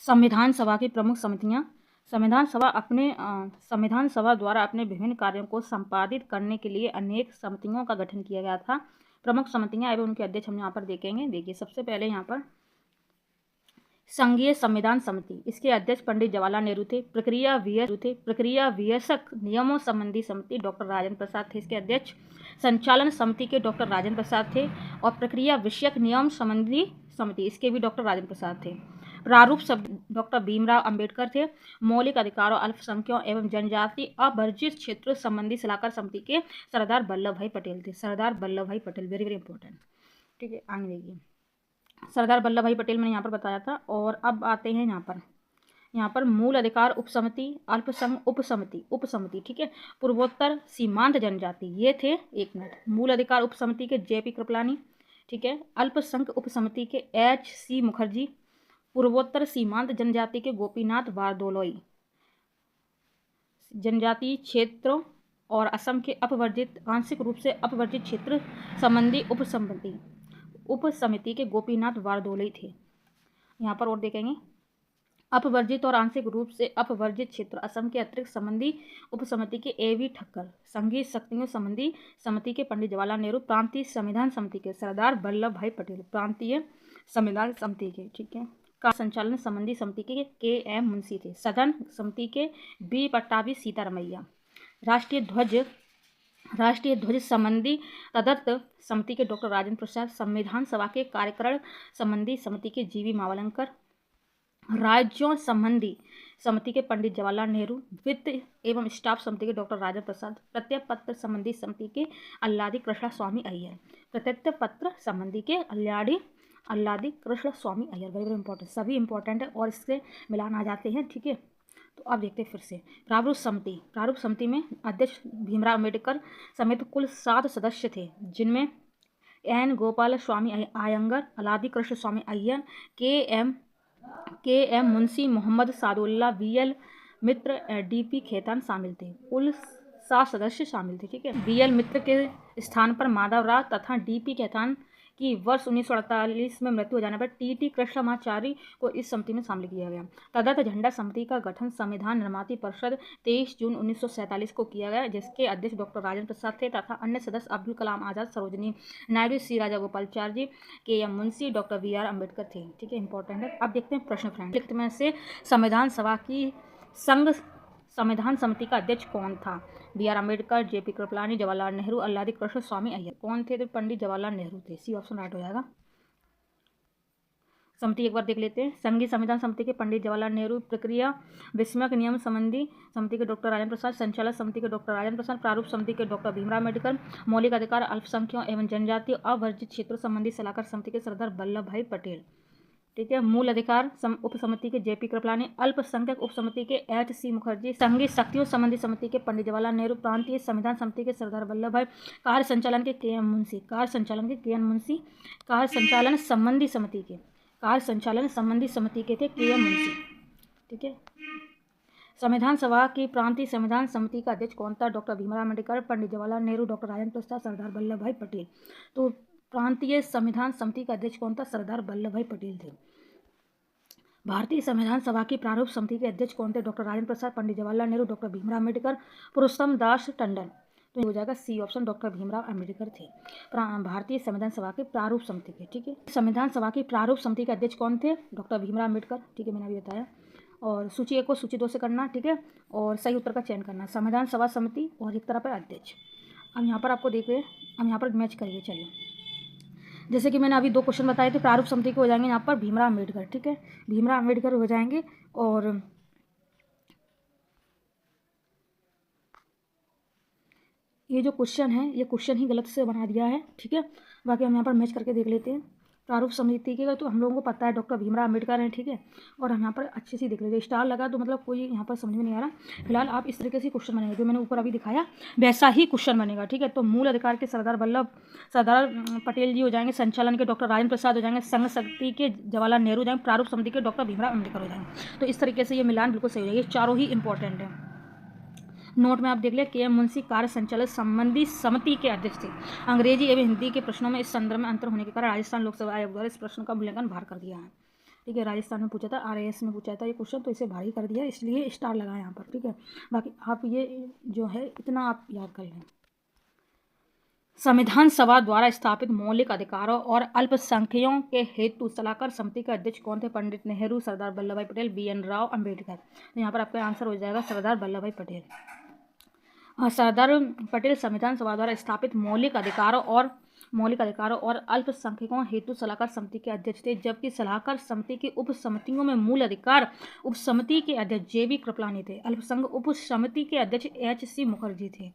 संविधान सभा की प्रमुख समितियां। संविधान सभा द्वारा अपने विभिन्न कार्यों को संपादित करने के लिए अनेक समितियों का गठन किया गया था। प्रमुख समितियां एवं उनके अध्यक्ष हम यहाँ पर देखेंगे। देखिए, सबसे पहले यहाँ पर संघीय संविधान समिति, इसके अध्यक्ष पंडित जवाहरलाल नेहरू थे। प्रक्रिया वियस्क नियमों संबंधी समिति डॉक्टर राजेंद्र प्रसाद थे, इसके अध्यक्ष। संचालन समिति के डॉक्टर राजेंद्र प्रसाद थे। और प्रक्रिया विषयक नियम संबंधी समिति, इसके भी डॉक्टर राजेंद्र प्रसाद थे। प्रारूप डॉक्टर भीमराव अंबेडकर थे। मौलिक अधिकारों, अल्पसंख्यकों एवं जनजाति अवर्जित क्षेत्रों संबंधी सलाहकार समिति के सरदार वल्लभ भाई पटेल थे। सरदार वल्लभ भाई पटेल, वेरी वेरी इंपॉर्टेंट। ठीक है, आगे देखिए, सरदार वल्लभ भाई पटेल मैंने यहाँ पर बताया था। और अब आते हैं यहाँ पर मूल अधिकार उपसमिति, अल्पसंख्यक उपसमिति, ठीक है। पूर्वोत्तर सीमांत जनजाति, ये थे, एक मिनट, मूल अधिकार उपसमिति के JP कृपलानी, ठीक है। अल्पसंख्यक उपसमिति के HC मुखर्जी। पूर्वोत्तर सीमांत जनजाति के गोपीनाथ बारदोलोई। जनजातीय क्षेत्रों और असम के अपवर्जित, आंशिक रूप से अपवर्जित क्षेत्र संबंधी उपसमिति के गोपीनाथ बारदोलोई थे। यहाँ पर और देखेंगे, अपवर्जित और आंशिक रूप से अपवर्जित क्षेत्र असम के अतिरिक्त संबंधी उपसमिति के AV ठक्कर। संघीय शक्तियों संबंधी समिति के पंडित जवाहरलाल नेहरू। प्रांतीय संविधान समिति के सरदार वल्लभ भाई पटेल, प्रांतीय संविधान समिति के, ठीक है। का संचालन संबंधी समिति के KM मुंशी थे। सदन समिति के B पट्टाभी सीतारमैया। राष्ट्रीय ध्वज संबंधी तदर्थ समिति के डॉक्टर राजेंद्र प्रसाद। संविधान सभा के कार्यकरण संबंधी समिति के GV मावलंकर। राज्यों संबंधी समिति के पंडित जवाहरलाल नेहरू। वित्त एवं स्टाफ समिति के डॉक्टर राजेंद्र प्रसाद। प्रत्यय पत्र संबंधी समिति के अल्लादी कृष्ण स्वामी अय्यर। प्रत्यय पत्र संबंधी के अल्लादी कृष्ण स्वामी अय्यर, वेरी वेरी इंपॉर्टेंट, सभी इंपॉर्टेंट है और इससे मिलान आ जाते हैं, ठीक है। तो अब देखते हैं फिर से प्रारूप समिति में अध्यक्ष भीमराव अम्बेडकर समेत कुल 7 सदस्य थे, जिनमें N गोपाल स्वामी अयंगर, अल्लादी कृष्ण स्वामी अय्यर, KM मुंशी, मोहम्मद सादुल्ला, VL मित्र, DP खेतान शामिल थे। कुल 7 सदस्य शामिल थे, ठीक है। VL मित्र के स्थान पर माधव राव तथा DP खेतान की वर्ष 1948 में मृत्यु हो जाने पर TT कृष्णमाचारी को इस समिति में शामिल किया गया। तदर्थ झंडा समिति का गठन संविधान निर्माती परिषद 23 जून 1947 को किया गया, जिसके अध्यक्ष डॉक्टर राजेंद्र प्रसाद थे तथा अन्य सदस्य Abdul Kalam Azad, Sarojini Naidu, C Rajagopalachari, KM Munshi, doctor BR Ambedkar थे, ठीक है, इंपॉर्टेंट है। अब देखते हैं प्रश्न फ्रेंड। लिखित में से संविधान सभा की संविधान समिति का अध्यक्ष कौन था? BR अम्बेडकर, JP कृपलानी, जवाहरलाल नेहरू, अल्लादी कृष्ण स्वामी अय्यर। कौन थे? तो पंडित जवाहरलाल नेहरू थे। C ऑप्शन राइट हो जाएगा। समिति एक बार देख लेते हैं। संघीय संविधान समिति के पंडित जवाहरलाल नेहरू। प्रक्रिया विस्मयक नियम संबंधी समिति के डॉक्टर राजेंद्र प्रसाद। संचालक समिति के डॉक्टर राजेंद्र प्रसाद। प्रारूप समिति के डॉक्टर भीमराव अम्बेडकर। मौलिक अधिकार, अल्पसंख्यकों एवं जनजातीय अवर्जित क्षेत्रों संबंधी सलाहकार समिति के सरदार वल्लभ भाई पटेल, ठीक है। मूल अधिकार उपसमिति के JP कृपलानी। अल्पसंख्यक उपसमिति के HC मुखर्जी। संघीय शक्तियों संबंधी समिति के पंडित जवाहरलाल नेहरू। प्रांतीय संविधान समिति के सरदार वल्लभ भाई। कार्य संचालन के KM मुंशी। कार्य संचालन संबंधी समिति के थे KM मुंशी, ठीक है। संविधान सभा की प्रांतीय संविधान समिति का अध्यक्ष कौन था? डॉक्टर भीमराव अम्बेडकर, पंडित जवाहरलाल नेहरू, डॉक्टर राजेंद्र प्रसाद, सरदार वल्लभ भाई पटेल। तो प्रांतीय संविधान समिति का अध्यक्ष कौन था? सरदार वल्लभ भाई पटेल थे। भारतीय संविधान सभा की प्रारूप समिति के अध्यक्ष कौन थे? डॉक्टर राजेंद्र प्रसाद, पंडित जवाहरलाल नेहरू, डॉक्टर भीमराव अम्बेडकर, पुरुषोत्तम दास टंडन। तो हो जाएगा C option, doctor Bhimrao Ambedkar थे भारतीय संविधान सभा के प्रारूप समिति के, ठीक है। संविधान सभा की प्रारूप समिति के अध्यक्ष कौन थे? डॉक्टर भीमराव अम्बेडकर, ठीक है, मैंने अभी बताया। और सूची 1 को सूची 2 से करना, ठीक है, और सही उत्तर का चयन करना। संविधान सभा समिति और एक तरह पर अध्यक्ष। अब यहाँ पर आपको देखिए, हम यहाँ पर मैच करिए। चलिए, जैसे कि मैंने अभी 2 क्वेश्चन बताए थे, प्रारूप समिति के हो जाएंगे यहाँ पर भीमराव अम्बेडकर, ठीक है, भीमराव अम्बेडकर हो जाएंगे। और ये जो क्वेश्चन है, ये क्वेश्चन ही गलत से बना दिया है, ठीक है। बाकी हम यहाँ पर मैच करके देख लेते हैं। प्रारूप समिति के तो हम लोगों को पता है डॉक्टर भीमराव अम्बेडकर हैं, ठीक है। और हम यहाँ पर अच्छे से देख लेते, स्टार लगा तो मतलब कोई यहाँ पर समझ में नहीं आ रहा। फिलहाल आप इस तरीके से क्वेश्चन बनेगा, जो मैंने ऊपर अभी दिखाया वैसा ही क्वेश्चन बनेगा, ठीक है। तो मूल अधिकार के सरदार पटेल जी हो जाएंगे। संचालन के डॉक्टर राजेंद्र प्रसाद हो जाएंगे। संघ शक्ति के जवाहरलाल नेहरू हो जाएंगे। प्रारूप समिति के डॉक्टर भीमराव अम्बेडकर हो जाएंगे। तो इस तरीके से ये मिलान बिल्कुल सही हो जाएगा। ये चारों ही इंपॉर्टेंट है। नोट में आप देख ले, KM मुंशी कार्य संचालन संबंधी समिति के अध्यक्ष थे। अंग्रेजी एवं हिंदी के प्रश्नों में इस संदर्भ में अंतर होने के कारण राजस्थान लोक सेवा आयोग द्वारा इस प्रश्न का मूल्यांकन बाहर कर दिया है। ठीक है, राजस्थान में पूछा था, RAS में पूछा था ये क्वेश्चन, तो इसे भारी कर दिया इसलिए स्टार लगा यहाँ पर। ठीक है, बाकी आप ये जो है इतना आप याद कर लें। संविधान सभा द्वारा स्थापित मौलिक अधिकारों और अल्पसंख्यकों के हेतु सलाहकार समिति के अध्यक्ष कौन थे? पंडित नेहरू, सरदार वल्लभ भाई पटेल, BN राव, अम्बेडकर। तो यहाँ पर आपका आंसर हो जाएगा सरदार वल्लभ भाई पटेल। सरदार पटेल संविधान सभा द्वारा स्थापित मौलिक अधिकारों और अल्पसंख्यकों हेतु सलाहकार समिति के अध्यक्ष थे, जबकि सलाहकार समिति की उप समितियों में मूल अधिकार उप समिति के अध्यक्ष JB कृपलानी थे। अल्पसंख्यक उप समिति के अध्यक्ष HC मुखर्जी थे।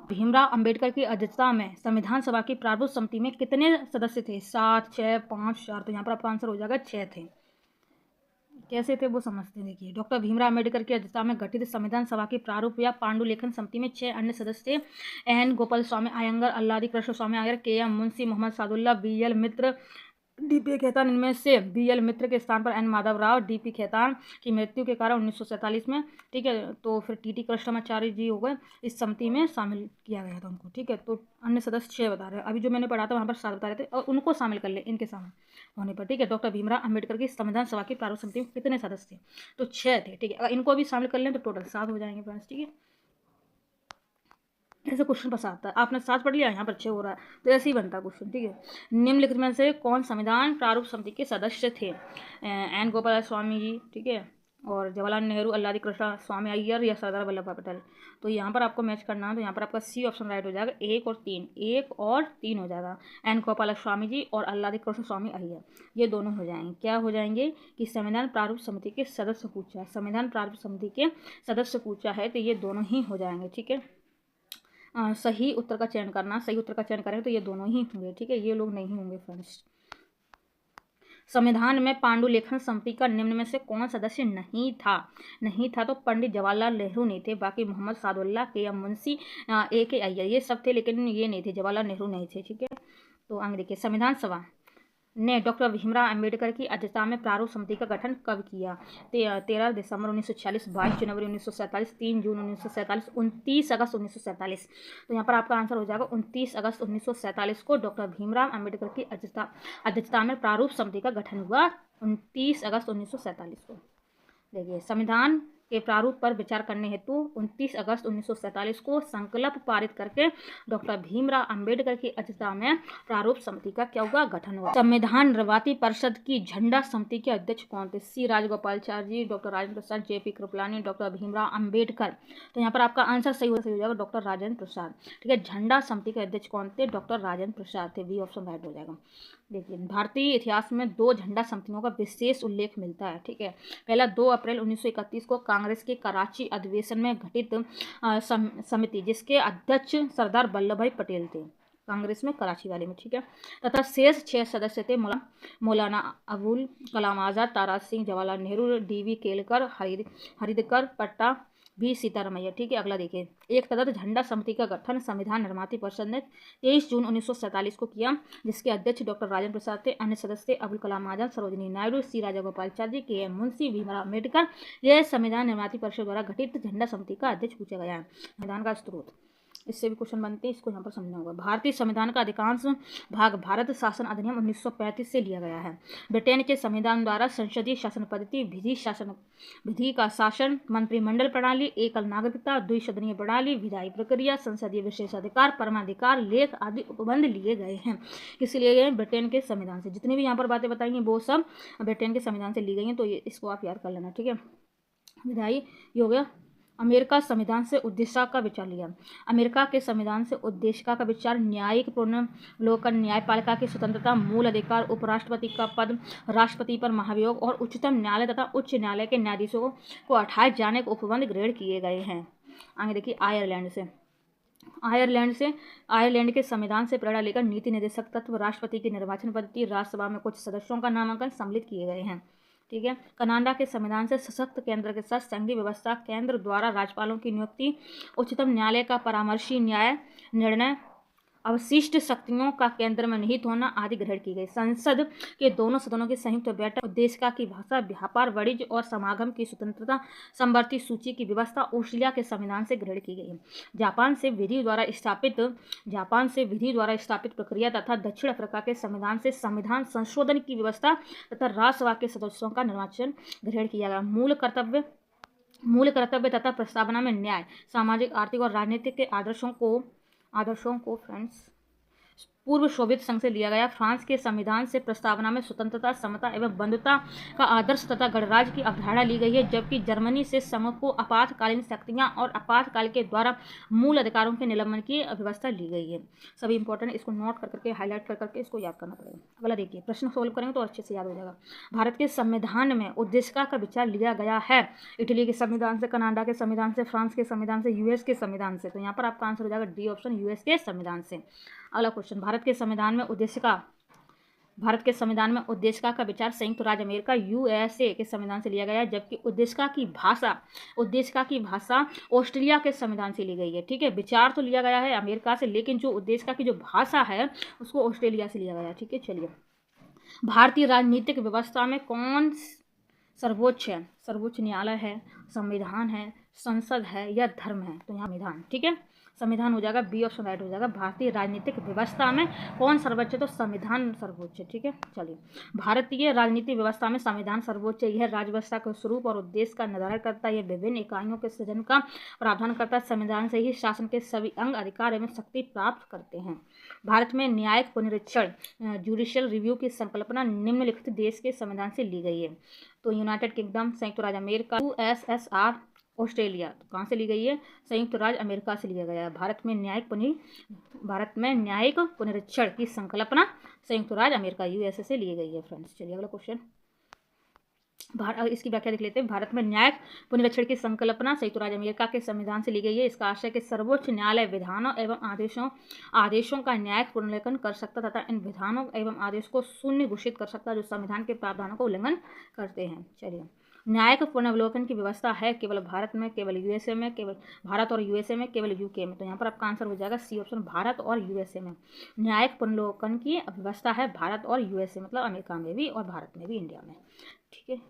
भीमराव अंबेडकर की अध्यक्षता में संविधान सभा की प्रारूप समिति में कितने सदस्य थे? 7, 6, 5, 4। तो यहाँ पर आपका आंसर हो जाएगा 6 थे। कैसे थे वो समझते हैं। देखिए, डॉक्टर भीमराव अंबेडकर की अध्यक्षता में गठित संविधान सभा की प्रारूप या पांडुलेखन समिति में 6 अन्य सदस्य थे। NN गोपाल स्वामी अयंगर, अल्लादी कृष्ण स्वामी अयंगर, KM मुंशी, मोहम्मद सादुल्ला, BL मित्र, DP खेतान। इनमें से BL मित्र के स्थान पर N माधव राव, DP खेतान की मृत्यु के कारण 1947 में, ठीक है, तो फिर TT कृष्णाचार्य जी हो गए, इस समिति में शामिल किया गया था उनको। ठीक है, तो अन्य सदस्य 6 बता रहे हैं। अभी जो मैंने पढ़ा था वहाँ पर 7 बता रहे थे, और उनको शामिल कर ले इनके शामिल होने पर। ठीक है, डॉक्टर भीमराव अंबेडकर की संविधान सभा की प्रारूप समिति में कितने सदस्य थे? तो 6 थे। ठीक है, अगर इनको भी शामिल कर लें तो टोटल 7 हो जाएंगे फ्रेंड्स। ठीक है, ऐसे क्वेश्चन पसंद आता है। आपने 7 पढ़ लिया, यहाँ पर 6 हो रहा है, तो ऐसे ही बनता है क्वेश्चन। ठीक है, निम्नलिखित में से कौन संविधान प्रारूप समिति के सदस्य थे? N गोपाल स्वामी जी, ठीक है, और जवाहरलाल नेहरू, अल्लादी कृष्ण स्वामी अय्यर या सरदार वल्लभ भाई पटेल। तो यहाँ पर आपको मैच करना है, तो यहाँ पर आपका C ऑप्शन राइट हो जाएगा। 1 और 3 हो जाएगा। N गोपाल स्वामी जी और अल्लादी कृष्ण स्वामी अय्यर, ये दोनों हो जाएंगे। क्या हो जाएंगे कि संविधान प्रारूप समिति के सदस्य पूछा है, संविधान प्रारूप समिति के सदस्य पूछा है, तो ये दोनों ही हो जाएंगे। ठीक है, सही उत्तर का चयन करना, सही उत्तर का चयन करें तो ये दोनों ही होंगे। ठीक है, ये लोग नहीं होंगे फ्रेंड्स। संविधान में पांडुलेखन समिति का निम्न में से कौन सदस्य नहीं था? तो पंडित जवाहरलाल नेहरू नहीं थे, बाकी मोहम्मद सादुल्ला, KM मुंशी, AK अय्यर, ये सब थे, लेकिन ये नहीं थे, जवाहरलाल नेहरू नहीं थे। ठीक है, तो आगे देखिए, संविधान सभा ने डॉक्टर भीमराव अंबेडकर की अध्यक्षता में प्रारूप समिति का गठन कब किया? 13 दिसंबर 1946, 22 जनवरी 1947, 3 जून 1947, 29 अगस्त 1947। तो यहाँ पर आपका आंसर हो जाएगा 29 अगस्त 1947 को डॉक्टर भीमराव अंबेडकर की अध्यक्षता में प्रारूप समिति का गठन हुआ, 29 अगस्त 1947 को। देखिए, संविधान के प्रारूप पर विचार करने हेतु 29 अगस्त 1947 को संकल्प पारित करके डॉक्टर भीमराव अंबेडकर की अध्यक्षता में प्रारूप समिति का क्या हुआ? गठन हुआ। संविधान निर्माता परिषद की झंडा समिति के अध्यक्ष कौन थे? C राजगोपालाचारी जी, doctor Rajendra Prasad, JP Kripalani, doctor Bhimrao Ambedkar. तो यहाँ पर आपका आंसर सही हो जाएगा, डॉक्टर राजेंद्र प्रसाद। ठीक है, झंडा समिति के अध्यक्ष कौन थे? डॉक्टर राजेंद्र प्रसाद थे। B ऑप्शन राइट हो जाएगा। देखिए, भारतीय इतिहास में 2 झंडा समितियों का विशेष उल्लेख मिलता है। ठीक है, पहला 2 अप्रैल 1931 को कांग्रेस के कराची अधिवेशन में गठित समिति, जिसके अध्यक्ष सरदार वल्लभ भाई पटेल थे, कांग्रेस में कराची वाले में। ठीक है, तथा शेष 6 सदस्य थे मौलाना अबुल कलाम आज़ाद, तारा सिंह, जवाहरलाल नेहरू, DV केलकर, हरिदकर पट्टा, B सीतारमैया। ठीक है, अगला देखिए, एक तदर्थ झंडा समिति का गठन संविधान निर्माता परिषद ने 23 जून 1947 को किया, जिसके अध्यक्ष डॉक्टर राजेंद्र प्रसाद थे। अन्य सदस्य अबुल कलाम आजाद, सरोजिनी नायडू, C राजागोपालाचारी, KM मुंशी, भीमराव अम्बेडकर। यह संविधान निर्माता परिषद द्वारा गठित झंडा समिति का अध्यक्ष पूछा गया है। संविधान का स्रोत, इससे भी क्वेश्चन बनते हैं, इसको यहाँ पर समझना होगा। भारतीय संविधान का अधिकांश भाग भारत शासन अधिनियम 1935 से लिया गया है। ब्रिटेन के संविधान द्वारा संसदीय शासन पद्धति, विधि का शासन, मंत्रिमंडल प्रणाली, एकल नागरिकता, द्विसदनीय प्रणाली, विधायी प्रक्रिया, संसदीय विशेषाधिकार, परमाधिकार, लेख आदि उपबंध लिए गए हैं। किसी लिए गए? ब्रिटेन के संविधान से। जितनी भी यहाँ पर बातें बताएंगे वो सब ब्रिटेन के संविधान से ली गई हैं, तो इसको आप याद कर लेना। ठीक है, विधायी ये हो गया। अमेरिका संविधान से उद्देश्य का विचार लिया। अमेरिका के संविधान से उद्देश्य का विचार न्यायिक पुनर्लोकन, न्यायपालिका की स्वतंत्रता, मूल अधिकार, उपराष्ट्रपति का पद, राष्ट्रपति पर महाभियोग और उच्चतम न्यायालय तथा उच्च न्यायालय के न्यायाधीशों को हटाए जाने के उपबंध ग्रहण किए गए हैं। आगे देखिए, आयरलैंड के संविधान से प्रेरणा लेकर नीति निर्देशक तत्व, राष्ट्रपति की निर्वाचन पद्धति, राज्यसभा में कुछ सदस्यों का नामांकन सम्मिलित किए गए हैं। ठीक है, कनाडा के संविधान से सशक्त केंद्र के साथ संघीय व्यवस्था, केंद्र द्वारा राज्यपालों की नियुक्ति, उच्चतम न्यायालय का परामर्शी न्याय निर्णय अवशिष्ट शक्तियों का केंद्र में निहित होना आदि ग्रहण की गई। संसद के दोनों सदनों की संयुक्त बैठक उद्देशिका की भाषा, व्यापार, वाणिज्य और समागम की स्वतंत्रता संवर्ती सूची की व्यवस्था ऑस्ट्रेलिया के संविधान से ग्रहण की गई। जापान से विधि द्वारा स्थापित प्रक्रिया तथा दक्षिण अफ्रीका के संविधान से संविधान संशोधन की व्यवस्था तथा राज्यसभा के सदस्यों का निर्वाचन ग्रहण किया गया। मूल कर्तव्य तथा प्रस्तावना में न्याय, सामाजिक, आर्थिक और राजनीतिक के आदर्शों को पूर्व सोवियत संघ से लिया गया। फ्रांस के संविधान से प्रस्तावना में स्वतंत्रता, समता एवं बंधुता का आदर्श तथा गणराज्य की अवधारणा ली गई है, जबकि जर्मनी से संघ को आपातकालीन शक्तियां और आपातकाल के द्वारा मूल अधिकारों के निलंबन की व्यवस्था ली गई है। सभी इंपॉर्टेंट, इसको नोट कर करके हाईलाइट कर करके इसको याद करना पड़ेगा। अगला देखिए, प्रश्न सोल्व करेंगे तो अच्छे से याद हो जाएगा। भारत के संविधान में उद्देशिका का विचार लिया गया है इटली के संविधान से, कनाडा के संविधान से, फ्रांस के संविधान से, यूएस के संविधान से। तो यहाँ पर आपका आंसर हो जाएगा डी ऑप्शन, यूएस के संविधान से। अगला क्वेश्चन, भारत के संविधान में उद्देशिका का विचार संयुक्त राज्य अमेरिका यूएसए के संविधान से लिया गया है, जबकि उद्देशिका की भाषा ऑस्ट्रेलिया के संविधान से ली गई है। ठीक है, विचार तो लिया गया है अमेरिका से, लेकिन जो उद्देशिका की जो भाषा है उसको ऑस्ट्रेलिया से लिया गया है। ठीक है, चलिए, भारतीय राजनीतिक व्यवस्था में कौन सर्वोच्च है? सर्वोच्च न्यायालय है, संविधान है, संसद है या धर्म है? तो यहाँ संविधान। ठीक है, संविधान हो जाएगा, बी ऑप्शन राइट हो जाएगा। भारतीय राजनीतिक व्यवस्था में कौन सर्वोच्च है? तो संविधान सर्वोच्च है। ठीक है, चलिए, भारतीय राजनीतिक व्यवस्था में संविधान सर्वोच्च है। यह राज्य व्यवस्था के स्वरूप और उद्देश्य का निर्धारण करता है। यह विभिन्न इकाइयों के सृजन का प्रावधान करता है। संविधान से ही शासन के सभी अंग अधिकार एवं शक्ति प्राप्त करते हैं। भारत में न्यायिक पुनरीक्षण जुडिशियल रिव्यू की संकल्पना निम्नलिखित देश के संविधान से ली गई है। तो यूनाइटेड किंगडम, संयुक्त राज्य अमेरिका, यूएसएसआर, ऑस्ट्रेलिया। तो कहाँ से ली गई है? संयुक्त राज्य अमेरिका से लिया गया है। भारत में न्यायिक पुनरीक्षण की संकल्पना संयुक्त राज्य अमेरिका यूएसए से ली गई है। फ्रेंड्स, चलिए अगला क्वेश्चन, इसकी व्याख्या देख लेते हैं। भारत में न्यायिक पुनरीक्षण की संकल्पना संयुक्त राज्य अमेरिका के संविधान से ली गई है। इसका आशय कि सर्वोच्च न्यायालय विधानों एवं आदेशों का न्यायिक पुनर्विलोकन कर सकता तथा इन विधानों एवं आदेश को शून्य घोषित कर सकता जो संविधान के प्रावधानों का उल्लंघन करते हैं। चलिए, न्यायिक पुनर्विलोकन की व्यवस्था है केवल भारत में, केवल यूएसए में, केवल भारत और यूएसए में, केवल यूके में। तो यहाँ पर आपका आंसर हो जाएगा सी ऑप्शन, भारत और यूएसए में। न्यायिक पुनर्विलोकन की व्यवस्था है भारत और यूएसए, मतलब अमेरिका में भी और भारत में भी, इंडिया में। ठीक है,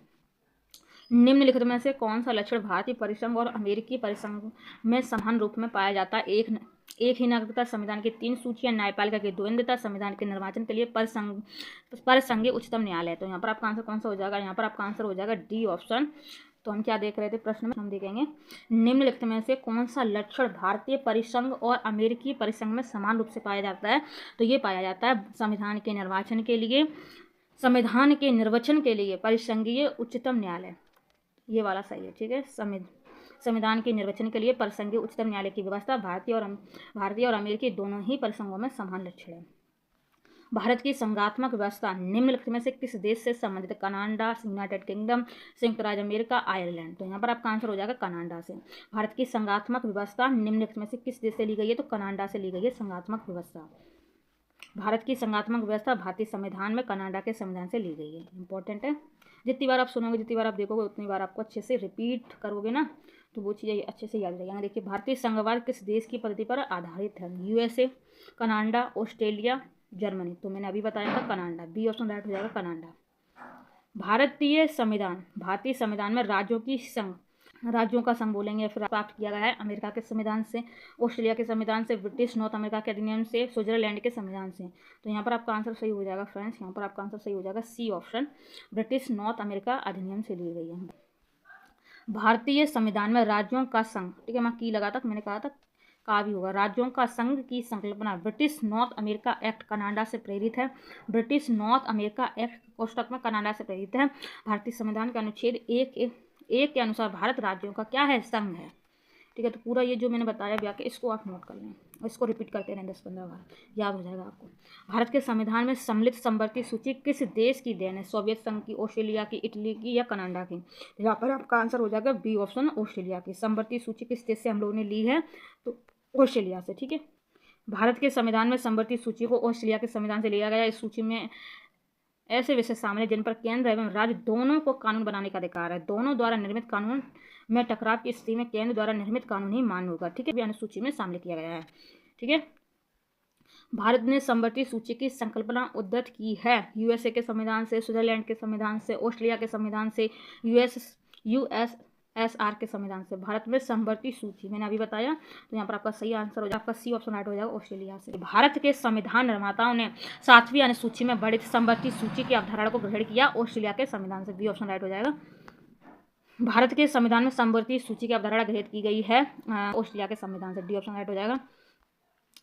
निम्नलिखित में से कौन सा लक्षण भारतीय परिसंघ और अमेरिकी परिसंघ में समान रूप में पाया जाता है? एक ही नागरिकता, संविधान की 3 सूचियां, न्यायपालिका की द्वंद्वता, संविधान के निर्वाचन के लिए परिसंघीय उच्चतम न्यायालय। तो यहाँ पर आपका आंसर कौन सा हो जाएगा? यहाँ पर आपका आंसर हो जाएगा डी ऑप्शन। तो हम क्या देख रहे थे प्रश्न में? हम देखेंगे निम्नलिखित में से कौन सा लक्षण भारतीय परिसंघ और अमेरिकी परिसंघ में समान रूप से पाया जाता है? तो ये पाया जाता है संविधान के निर्वाचन के लिए परिसंघीय उच्चतम न्यायालय, ये वाला सही है। ठीक है, संविधान के निर्वाचन के लिए परिसंघीय उच्चतम न्यायालय की व्यवस्था भारतीय और अमेरिकी दोनों ही परिसंघों में समान लक्षण है। भारत की संघात्मक व्यवस्था निम्नलिखित में से किस देश से संबंधित? कनाडा, यूनाइटेड किंगडम, संयुक्त राज्य अमेरिका, आयरलैंड। तो यहाँ पर आपका आंसर हो जाएगा कनाडा से। भारत की संघात्मक व्यवस्था निम्नलिखित में से किस देश से ली गई है? तो कनाडा से ली गई है संघात्मक व्यवस्था। भारत की संघात्मक व्यवस्था भारतीय संविधान में कनाडा के संविधान से ली गई है। इंपॉर्टेंट है, जितनी बार आप सुनोगे, जितनी बार आप देखोगे, उतनी बार आपको अच्छे से रिपीट करोगे ना, तो वो चीज़ें अच्छे से याद रहेगी। देखिए, भारतीय संघवाद किस देश की पद्धति पर आधारित है? USA, Canada, Australia, Germany. तो मैंने अभी बताया था कनाडा, बी ऑप्शन राइट हो जाएगा कनाडा। भारतीय संविधान में राज्यों का संघ बोलेंगे, फिर प्राप्त किया गया है अमेरिका के संविधान से, ऑस्ट्रेलिया के संविधान से, ब्रिटिश नॉर्थ अमेरिका के अधिनियम से, स्विट्जरलैंड के संविधान से। तो यहाँ पर आपका आंसर सही हो जाएगा फ्रेंड्स, यहाँ पर आपका आंसर सही हो जाएगा C option, British North America अधिनियम से ली गई है। भारतीय संविधान में राज्यों का संघ, ठीक है, मैं की लगा था, मैंने कहा था का भी होगा। राज्यों का संघ की संकल्पना British North America act Canada से प्रेरित है। ब्रिटिश नॉर्थ अमेरिका एक्ट कोष्टक में कनाडा से प्रेरित है। भारतीय संविधान के अनुच्छेद 1 के अनुसार भारत राज्यों का क्या है? संघ है। ठीक है, तो पूरा ये जो मैंने बताया व्याख्या, इसको आप नोट कर लें, इसको रिपीट करते रहें 10-15 बार, याद हो जाएगा आपको। भारत के संविधान में सम्मिलित संवर्ती सूची किस देश की देन है? सोवियत संघ की, ऑस्ट्रेलिया की, इटली की या कनाडा की? यहाँ पर आपका आंसर हो जाएगा बी ऑप्शन, ऑस्ट्रेलिया की। संवर्ती सूची किस देश से हम लोगों ने ली है? तो ऑस्ट्रेलिया से। ठीक है, भारत के संविधान में संवर्ती सूची को ऑस्ट्रेलिया के संविधान से लिया गया। इस सूची में ऐसे विषय शामिल है जिन पर केंद्र एवं राज्य दोनों को कानून बनाने का अधिकार है। दोनों द्वारा निर्मित कानून में टकराव की स्थिति में केंद्र द्वारा निर्मित कानून ही मान्य होगा। ठीक है, भी अनुसूची में शामिल किया गया है। ठीक है, भारत ने समवर्ती सूची की संकल्पना उद्धृत की है? यूएसए के संविधान से, स्विट्जरलैंड के संविधान से, ऑस्ट्रेलिया के संविधान से, यूएसएसआर के संविधान से। भारत में समवर्ती सूची मैंने अभी बताया, तो यहाँ पर आपका सही आंसर हो जाएगा, आपका सी ऑप्शन राइट हो जाएगा, ऑस्ट्रेलिया से। भारत के संविधान निर्माताओं ने 7वीं अनुसूची में वर्णित समवर्ती सूची की अवधारणा को ग्रहण किया, ऑस्ट्रेलिया के संविधान से। बी ऑप्शन राइट हो जाएगा। भारत के संविधान में समवर्ती सूची की अवधारणा ग्रहित की गई है ऑस्ट्रेलिया के संविधान से। डी ऑप्शन राइट हो जाएगा।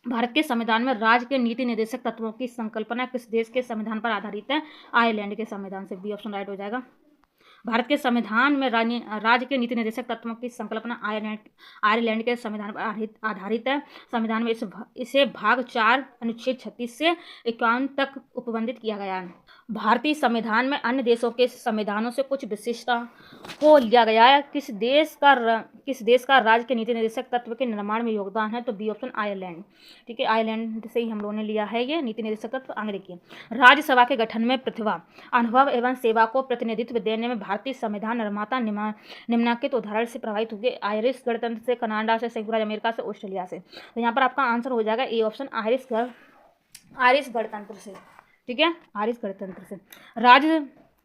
भारत के संविधान में राज्य के नीति निर्देशक तत्वों की संकल्पना किस देश के संविधान पर आधारित है? आयरलैंड के संविधान से। बी ऑप्शन राइट हो जाएगा। भारत के संविधान में राज्य के नीति निर्देशक तत्वों की संकल्पना आयरलैंड के संविधान पर आधारित है। संविधान में इसे भाग 4 अनुच्छेद 36 से 51 तक उपबंधित किया गया है। भारतीय संविधान में अन्य देशों के संविधानों से कुछ विशिष्टता को लिया गया है। किस देश का राज्य के नीति निर्देशक तत्व के निर्माण में योगदान है? तो बी ऑप्शन आयरलैंड। ठीक है, आयरलैंड से ही हम लोगों ने लिया है ये नीति निर्देशक तत्व अमेरिकी। राज्यसभा के गठन में प्रतिभा, अनुभव एवं सेवा को प्रतिनिधित्व देने में भारतीय संविधान निर्माता निम्नलिखित उदाहरण से प्रभावित हुए? आयरिश गणतंत्र से, कनाडा से, संयुक्त राज्य अमेरिका से, ऑस्ट्रेलिया से। तो यहाँ पर आपका आंसर हो जाएगा ए ऑप्शन, आयरिश गणतंत्र से। ठीक है, आयरिश गणतंत्र से।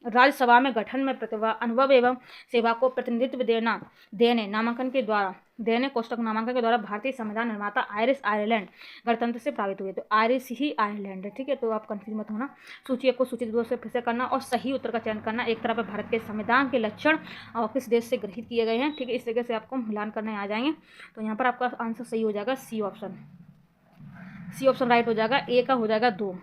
राज्यसभा में गठन में प्रतिभा, अनुभव एवं सेवा को प्रतिनिधित्व देने नामांकन के द्वारा भारतीय संविधान निर्माता आयरलैंड गणतंत्र से प्रभावित हुए। तो आयरिश ही आयरलैंड है। ठीक है, तो आप कंफ्यूज मत होना। सूची 1 को सूची 2 से फिर से करना और सही उत्तर का चयन करना। एक तरफ भारत के संविधान के लक्षण और किस देश से ग्रहित किए गए हैं। ठीक है, इस तरीके से आपको मिलान करने आ जाएंगे। तो यहाँ पर आपका आंसर सही हो जाएगा C option. C option right हो जाएगा। ए का हो जाएगा 2।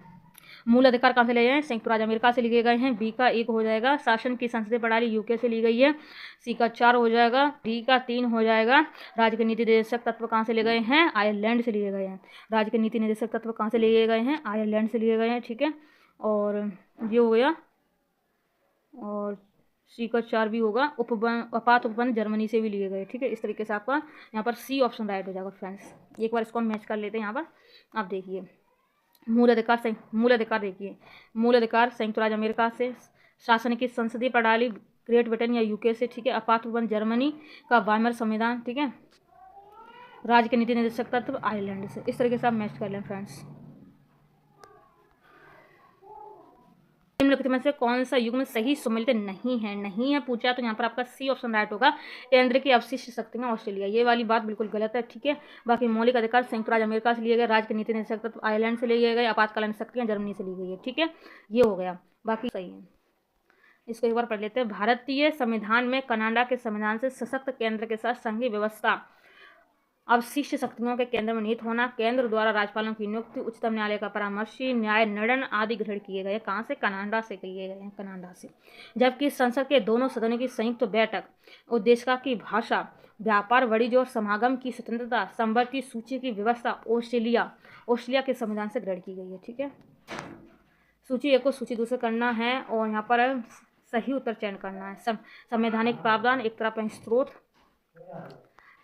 मूल अधिकार कहाँ से लिए गए हैं? संयुक्त राज्य अमेरिका से लिए गए हैं। बी का 1 हो जाएगा। शासन की संसदीय प्रणाली यूके से ली गई है। सी का 4 हो जाएगा। डी का 3 हो जाएगा। राज्य के नीति निर्देशक तत्व कहाँ से लिए गए हैं? आयरलैंड से लिए गए हैं। राज्य के नीति निर्देशक तत्व कहाँ से लिए गए हैं? आयरलैंड से लिए गए हैं। ठीक है, और ये हो गया, और सी का 4 भी होगा। आपात उपबंध जर्मनी से भी लिए गए। ठीक है, इस तरीके से आपका यहाँ पर सी ऑप्शन राइट हो जाएगा फ्रेंड्स। एक बार इसको हम मैच कर लेते हैं। यहाँ पर आप देखिए, मूल अधिकार देखिए, मूल अधिकार संयुक्त राज्य अमेरिका से, शासन की संसदीय प्रणाली ग्रेट ब्रिटेन या यूके से। ठीक है, आपात उपबंध जर्मनी का वाइमर संविधान। ठीक है, राज्य के नीति निर्देशक तत्व आयरलैंड से। इस तरीके से आप मैच कर लें फ्रेंड्स। निम्नलिखित में से कौन सा युग्म सही सम्मिलित नहीं है पूछा, तो यहाँ पर आपका सी ऑप्शन राइट होगा। केंद्र की अवशिष्ट शक्तियाँ ऑस्ट्रेलिया। ये वाली बात बिल्कुल गलत है। ठीक है, बाकी मौलिक अधिकार संयुक्त राज्य अमेरिका से लिए गए, राज्य के नीति निर्देशक तत्व आयरलैंड से लिए गए, आपातकालीन शक्तियाँ जर्मनी से ली गई है। ठीक है, ये हो गया, बाकी सही है। इसको एक बार पढ़ लेते हैं। भारतीय संविधान में कनाडा के संविधान से सशक्त केंद्र के साथ संघीय व्यवस्था, अवशिष्ट शक्तियों के केंद्र में निहित होना, केंद्र द्वारा राज्यपालों की नियुक्ति, उच्चतम न्यायालय का परामर्शी न्याय निर्णय आदि ग्रहण किए गए। कहाँ से? कनाडा से किए गए हैं, कनाडा से। जबकि संसद के दोनों सदनों की संयुक्त बैठक, उद्देशिका की भाषा, व्यापार, वाणिज्य और समागम की स्वतंत्रता, समवर्ती सूची की व्यवस्था ऑस्ट्रेलिया के संविधान से ग्रहण की गई है। ठीक है, सूची 1 को सूची 2 से करना है और यहाँ पर सही उत्तर चयन करना है। संवैधानिक प्रावधान, एक तरफ स्रोत,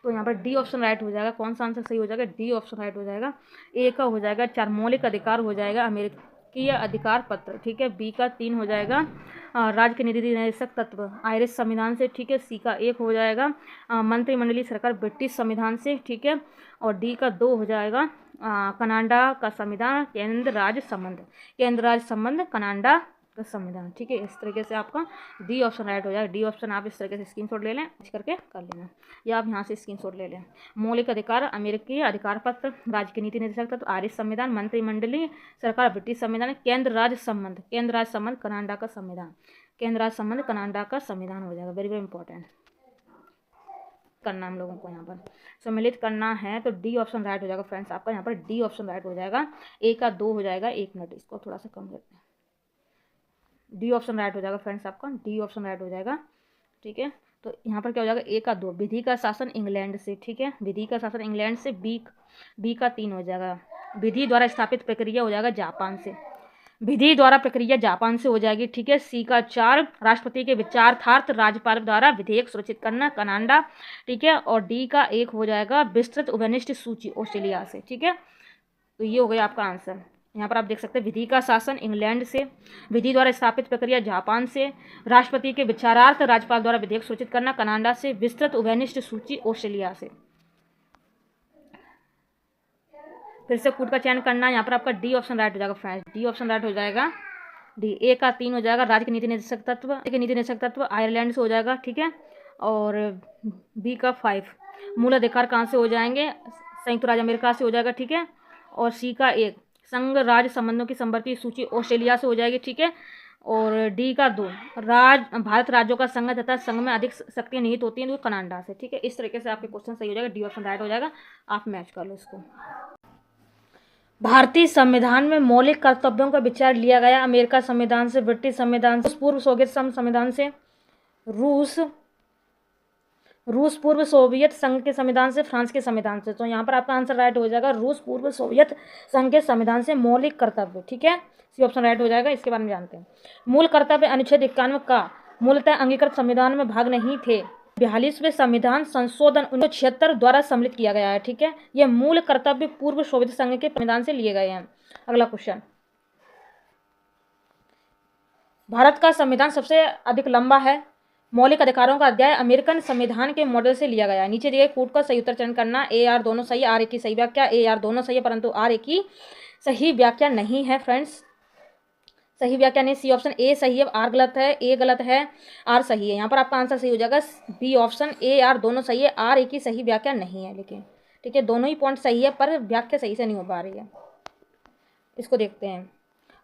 तो यहाँ पर डी ऑप्शन राइट हो जाएगा। कौन सा आंसर सही हो जाएगा? डी ऑप्शन राइट हो जाएगा। ए का हो जाएगा 4 मौलिक अधिकार हो जाएगा, अमेरिकी अधिकार पत्र। ठीक है, बी का 3 हो जाएगा, राज्य के नीति निर्देशक तत्व आयरिश संविधान से। ठीक है, सी का 1 हो जाएगा, मंत्रिमंडलीय सरकार ब्रिटिश संविधान से। ठीक है, और डी का 2 हो जाएगा, कनाडा का संविधान, केंद्र राज्य संबंध कनाडा का संविधान। ठीक है, इस तरीके से आपका डी ऑप्शन राइट हो जाएगा। डी ऑप्शन आप इस तरीके से स्क्रीनशॉट ले लें, इस करके कर लेना, या आप यहाँ से स्क्रीनशॉट ले लें। मौलिक अधिकार अमेरिकी अधिकार पत्र, राज्य की नीति निर्देशक तत्व आयरिश संविधान, मंत्रिमंडलीय सरकार ब्रिटिश संविधान, केंद्र राज्य संबंध कनाडा का संविधान, केंद्र राज्य संबंध कनाडा का संविधान हो जाएगा। वेरी वेरी इंपॉर्टेंट करना हम लोगों को यहाँ पर सम्मिलित करना है, तो डी ऑप्शन राइट हो जाएगा फ्रेंड्स। आपका यहाँ पर डी ऑप्शन राइट हो जाएगा। ए का 2 हो जाएगा। 1 मिनट, इसको थोड़ा सा कम करते हैं। डी ऑप्शन राइट हो जाएगा फ्रेंड्स, आपका डी ऑप्शन राइट हो जाएगा। ठीक है, तो यहाँ पर क्या हो जाएगा? ए का 2, विधि का शासन इंग्लैंड से। ठीक है, विधि का शासन इंग्लैंड से। बी का 3 हो जाएगा, विधि द्वारा स्थापित प्रक्रिया हो जाएगा जापान से, विधि द्वारा प्रक्रिया जापान से हो जाएगी। ठीक है, सी का 4, राष्ट्रपति के विचारार्थ राज्यपाल द्वारा विधेयक सुरक्षित करना, कनाडा। ठीक है, और डी का 1 हो जाएगा, विस्तृत उभयनिष्ठ सूची ऑस्ट्रेलिया से। ठीक है, तो ये हो गया आपका आंसर। यहाँ पर आप देख सकते हैं, विधि का शासन इंग्लैंड से, विधि द्वारा स्थापित प्रक्रिया जापान से, राष्ट्रपति के विचारार्थ राज्यपाल द्वारा विधेयक सूचित करना कनाडा से, विस्तृत उभयनिष्ठ सूची ऑस्ट्रेलिया से। फिर से कूट का चयन करना है। यहाँ पर आपका डी ऑप्शन राइट हो जाएगा फ्रेंड्स, डी ऑप्शन राइट हो जाएगा। डी ए का 3 हो जाएगा, राज्य के नीति निर्देशक तत्व आयरलैंड से हो जाएगा, ठीक है। और बी का 5 मूल अधिकार कहाँ से हो जाएंगे, संयुक्त राज्य अमेरिका से हो जाएगा, ठीक है। और सी का 1 संघ राज्य संबंधों की संवर्ती सूची ऑस्ट्रेलिया से हो जाएगी, ठीक है। और डी का 2 भारत राज्यों का संघ तथा संघ में अधिक शक्तियाँ निहित होती हैं, तो कनाडा से, ठीक है। इस तरीके से आपके क्वेश्चन सही हो जाएगा, डी ऑप्शन राइट हो जाएगा। आप मैच कर लो इसको। भारतीय संविधान में मौलिक कर्तव्यों का विचार लिया गया अमेरिका संविधान से, ब्रिटिश संविधान से, पूर्व सोवियत संविधान से, रूस पूर्व सोवियत संघ के संविधान से, फ्रांस के संविधान से। तो यहाँ पर आपका आंसर राइट हो जाएगा, रूस पूर्व सोवियत संघ के संविधान से मौलिक कर्तव्य, ठीक है। सी ऑप्शन राइट हो जाएगा। इसके बारे में जानते हैं। मूल कर्तव्य अनुच्छेद 51 का मूलतः अंगीकृत संविधान में भाग नहीं थे। 42वें संविधान संशोधन 1976 द्वारा सम्मिलित किया गया है, ठीक है। यह मूल कर्तव्य पूर्व सोवियत संघ के संविधान से लिए गए हैं। अगला क्वेश्चन, भारत का संविधान सबसे अधिक लंबा है। मौलिक अधिकारों का अध्याय अमेरिकन संविधान के मॉडल से लिया गया है। नीचे दिए कूट का सही उत्तर चयन करना। ए आर दोनों सही, आर एक की सही व्याख्या। ए आर दोनों सही है, परंतु आर एक की सही व्याख्या नहीं है फ्रेंड्स, सही व्याख्या नहीं। सी ऑप्शन ए सही है, आर गलत है, ए गलत है, आर सही है। यहाँ पर आपका आंसर सही हो जाएगा बी ऑप्शन, ए आर दोनों सही है, आर एक की सही व्याख्या नहीं है, लेकिन ठीक है दोनों ही पॉइंट सही है पर व्याख्या सही से नहीं हो पा रही है। इसको देखते हैं।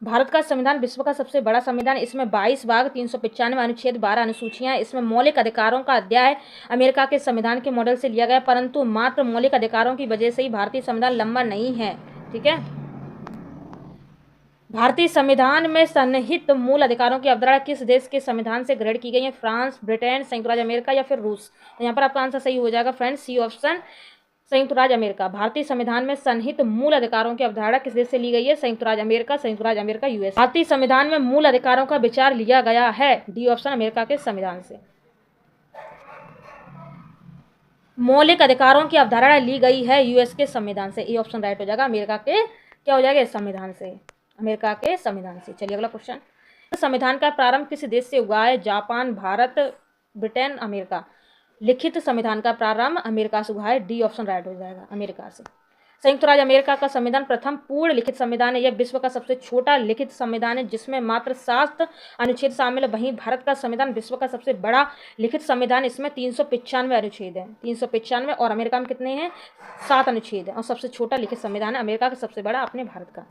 भारत का संविधान विश्व का सबसे बड़ा संविधान। इसमें 22 भाग, 395 अनुच्छेद, 12 अनुसूचियां। इसमें मौलिक अधिकारों का अध्याय अमेरिका के संविधान के मॉडल से लिया गया, परंतु मात्र मौलिक अधिकारों की वजह से ही भारतीय संविधान लंबा नहीं है, ठीक है। भारतीय संविधान में सन्निहित मूल अधिकारों की अवधारणा किस देश के संविधान से ग्रहण की गई है, फ्रांस, ब्रिटेन, संयुक्त राज्य अमेरिका या फिर रूस। तो यहाँ पर आपका आंसर सही हो जाएगा फ्रेंड्स, सी ऑप्शन, संयुक्त राज्य अमेरिका। भारतीय संविधान में सन्निहित मूल अधिकारों की अवधारणा किस देश से ली गई है, संयुक्त राज्य अमेरिका, संयुक्त राज्य अमेरिका यूएस। भारतीय संविधान में मूल अधिकारों का विचार लिया गया है, डी ऑप्शन, अमेरिका के संविधान से। मौलिक अधिकारों की अवधारणा ली गई है यूएस के संविधान से, ए ऑप्शन राइट हो जाएगा, अमेरिका के क्या हो जाएगा, संविधान से, अमेरिका के संविधान से। चलिए अगला क्वेश्चन, संविधान का प्रारंभ किस देश से हुआ है, जापान, भारत, ब्रिटेन, अमेरिका। लिखित संविधान का प्रारंभ अमेरिका से हुआ है, डी ऑप्शन राइट हो जाएगा, अमेरिका से। संयुक्त राज्य अमेरिका का संविधान प्रथम पूर्ण लिखित संविधान है। यह विश्व का सबसे छोटा लिखित संविधान है जिसमें मात्र 7 अनुच्छेद शामिल है। वहीं भारत का संविधान विश्व का सबसे बड़ा लिखित संविधान, इसमें 395 अनुच्छेद हैं, 395, और अमेरिका में कितने हैं, 7 अनुच्छेद हैं, और सबसे छोटा लिखित संविधान है अमेरिका का, सबसे बड़ा अपने भारत का।